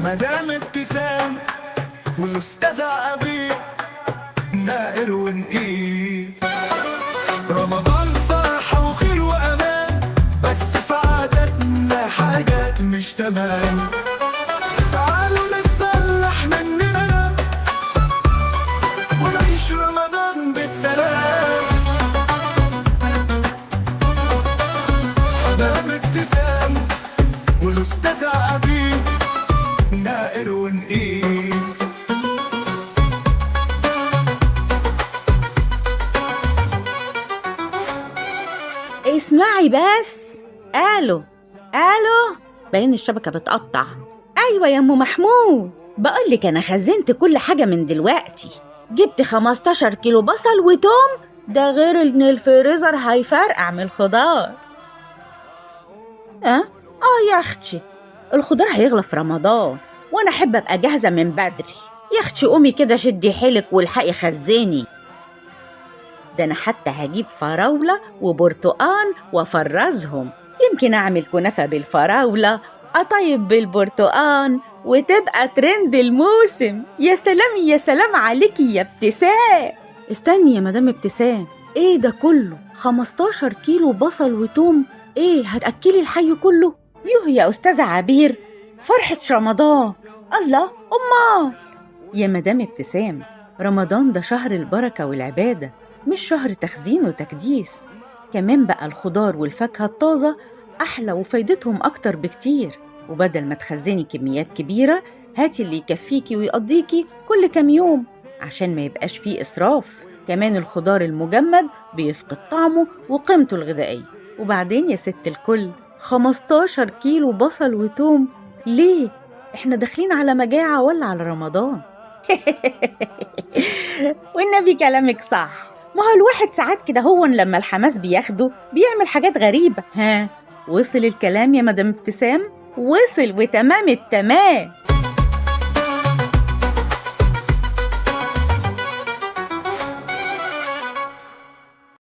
مدام ابتسام والأستاذة عبير نائر ونقيب. رمضان فرحة وخير وأمان، بس في عاداتنا حاجات مش تمام. تعالوا نصلح مننا ونعيش رمضان بالسلام. مدام ابتسام والأستاذة عبير نائر ونقيب. اسمعي بس. الو باين الشبكة بتقطع. ايوه يا ام محمود، بقولك انا خزنت كل حاجة من دلوقتي. جبت 15 كيلو بصل وتوم، ده غير ان الفريزر هيفرقع من الخضار. يا اختي، الخضار هيغلى في رمضان وانا احب ابقى جاهزة من بدري. يا اختي قومي كده شدي حيلك والحقي خزاني. ده أنا حتى هجيب فراولة وبرتقان وأفرزهم، يمكن أعمل كنافة بالفراولة أطيب بالبرتقان وتبقى ترند الموسم. يا سلام يا سلام عليكي يا ابتسام. استني يا مدام ابتسام، ايه ده كله؟ 15 كيلو بصل وتوم، ايه هتأكلي الحي كله؟ يوه يا أستاذة عبير، فرحة رمضان. الله أمال. يا مدام ابتسام، رمضان ده شهر البركة والعبادة، مش شهر تخزين وتكديس. كمان بقى الخضار والفاكهة الطازة أحلى وفايدتهم أكتر بكتير. وبدل ما تخزني كميات كبيرة، هاتي اللي يكفيكي ويقضيكي كل كام يوم عشان ما يبقاش فيه إسراف. كمان الخضار المجمد بيفقد طعمه وقيمته الغذائية. وبعدين يا ست الكل، 15 كيلو بصل وتوم ليه؟ احنا داخلين على مجاعة ولا على رمضان؟ والنبي كلامك صح. ما هو الواحد ساعات كده هو لما الحماس بياخده بيعمل حاجات غريبة. وصل الكلام يا مدام ابتسام؟ وصل وتمام التمام.